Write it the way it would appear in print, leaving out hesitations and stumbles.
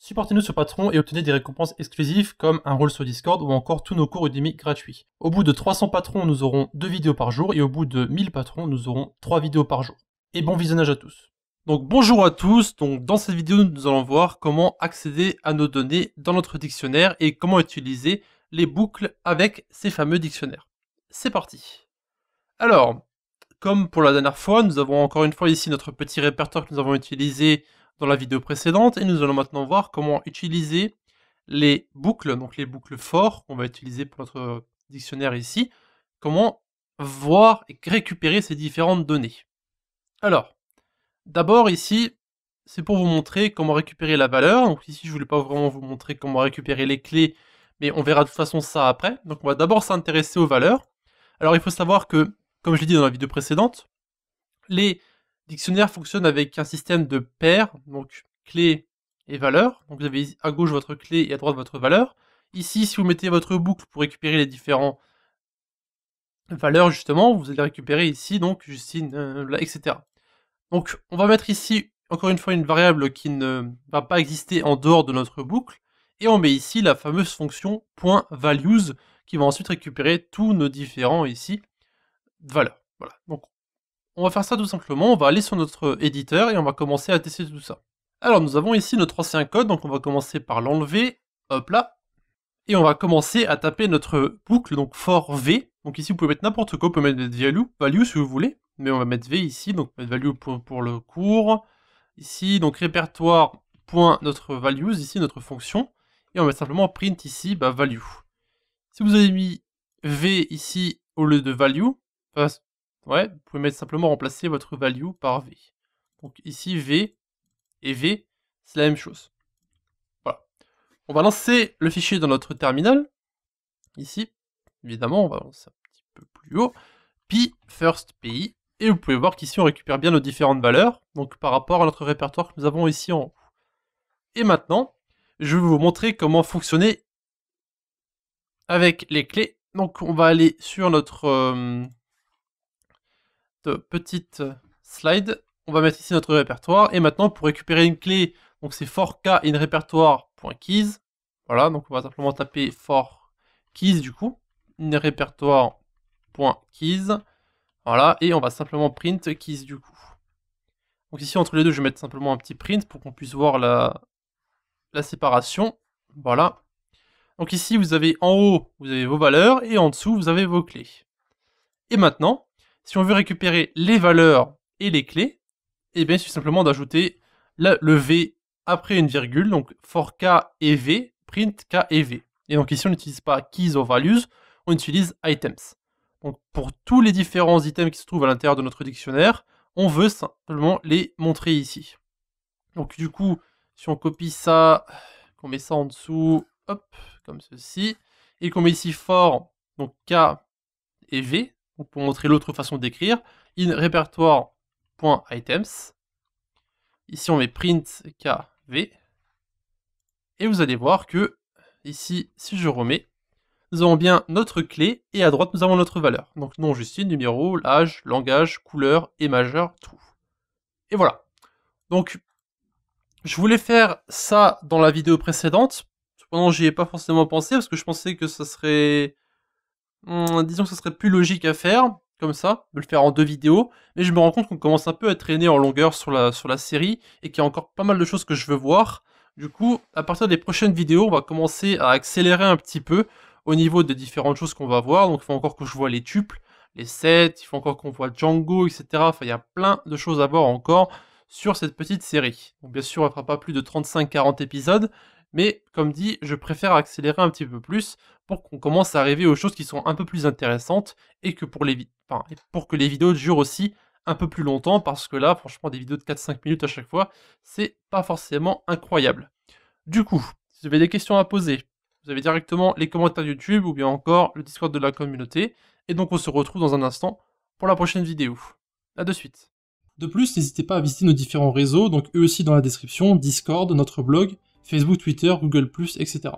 Supportez-nous sur Patreon et obtenez des récompenses exclusives comme un rôle sur Discord ou encore tous nos cours Udemy gratuits. Au bout de 300 patrons, nous aurons 2 vidéos par jour et au bout de 1000 patrons, nous aurons 3 vidéos par jour. Et bon visionnage à tous. Donc bonjour à tous, donc dans cette vidéo nous allons voir comment accéder à nos données dans notre dictionnaire et comment utiliser les boucles avec ces fameux dictionnaires. C'est parti. Alors, comme pour la dernière fois, nous avons encore une fois ici notre petit répertoire que nous avons utilisé dans la vidéo précédente et nous allons maintenant voir comment utiliser les boucles, donc les boucles for qu'on va utiliser pour notre dictionnaire ici, comment voir et récupérer ces différentes données. Alors, d'abord ici, c'est pour vous montrer comment récupérer la valeur. Donc ici, je voulais pas vraiment vous montrer comment récupérer les clés, mais on verra de toute façon ça après. Donc on va d'abord s'intéresser aux valeurs. Alors il faut savoir que, comme je l'ai dit dans la vidéo précédente, les dictionnaires fonctionnent avec un système de paires, donc clé et valeur. Donc vous avez à gauche votre clé et à droite votre valeur. Ici, si vous mettez votre boucle pour récupérer les différentes valeurs, justement, vous allez récupérer ici, donc Justine, etc. Donc on va mettre ici, encore une fois, une variable qui ne va pas exister en dehors de notre boucle. Et on met ici la fameuse fonction .values qui va ensuite récupérer tous nos différents ici valeurs. Voilà. Donc on va faire ça tout simplement, on va aller sur notre éditeur et on va commencer à tester tout ça. Alors nous avons ici notre ancien code, donc on va commencer par l'enlever, hop là, et on va commencer à taper notre boucle, donc for v. Donc ici vous pouvez mettre n'importe quoi, vous pouvez mettre value si vous voulez, mais on va mettre v ici, donc mettre value pour le cours. Ici, donc répertoire point notre values, ici notre fonction, et on va mettre simplement print ici, value. Si vous avez mis v ici au lieu de value, ouais, vous pouvez mettre simplement remplacer votre value par v. Donc ici v et v, c'est la même chose. Voilà. On va lancer le fichier dans notre terminal. Ici, évidemment, on va lancer un petit peu plus haut. Pi first pi. Et vous pouvez voir qu'ici on récupère bien nos différentes valeurs, donc par rapport à notre répertoire que nous avons ici en haut. Et maintenant, je vais vous montrer comment fonctionner avec les clés. Donc on va aller sur notre petite slide. On va mettre ici notre répertoire. Et maintenant, pour récupérer une clé, donc c'est for k in répertoire.keys. Voilà, donc on va simplement taper for keys du coup. In répertoire.keys. Voilà, et on va simplement print keys du coup. Donc ici, entre les deux, je vais mettre simplement un petit print pour qu'on puisse voir la séparation. Voilà. Donc ici, vous avez en haut, vous avez vos valeurs, et en dessous, vous avez vos clés. Et maintenant, si on veut récupérer les valeurs et les clés, eh bien, il suffit simplement d'ajouter le v après une virgule, donc for k et v, print k et v. Et donc ici, on n'utilise pas keys or values, on utilise items. Donc pour tous les différents items qui se trouvent à l'intérieur de notre dictionnaire, on veut simplement les montrer ici. Donc du coup, si on copie ça, qu'on met ça en dessous, hop, comme ceci, et qu'on met ici for, donc k et v, donc pour montrer l'autre façon d'écrire, in répertoire.items, ici on met print k, v, et vous allez voir que, ici, si je remets, nous avons bien notre clé, et à droite, nous avons notre valeur. Donc nom Justine, numéro, âge, langage, couleur, et majeur, true. Et voilà. Donc, je voulais faire ça dans la vidéo précédente. Cependant, j'y ai pas forcément pensé, parce que je pensais que ça serait... disons que ça serait plus logique à faire, comme ça, de le faire en 2 vidéos. Mais je me rends compte qu'on commence un peu à traîner en longueur sur la série, et qu'il y a encore pas mal de choses que je veux voir. Du coup, à partir des prochaines vidéos, on va commencer à accélérer un petit peu, au niveau des différentes choses qu'on va voir. Donc il faut encore que je vois les tuples, les sets, il faut encore qu'on voit Django, etc. Enfin, il y a plein de choses à voir encore sur cette petite série. Donc bien sûr, on ne fera pas plus de 35-40 épisodes, mais comme dit, je préfère accélérer un petit peu plus pour qu'on commence à arriver aux choses qui sont un peu plus intéressantes et que pour que les vidéos durent aussi un peu plus longtemps, parce que là, franchement, des vidéos de 4-5 minutes à chaque fois, c'est pas forcément incroyable. Du coup, si vous avez des questions à poser, vous avez directement les commentaires YouTube ou bien encore le Discord de la communauté. Et donc on se retrouve dans un instant pour la prochaine vidéo. A de suite. De plus, n'hésitez pas à visiter nos différents réseaux, donc eux aussi dans la description, Discord, notre blog, Facebook, Twitter, Google+, etc.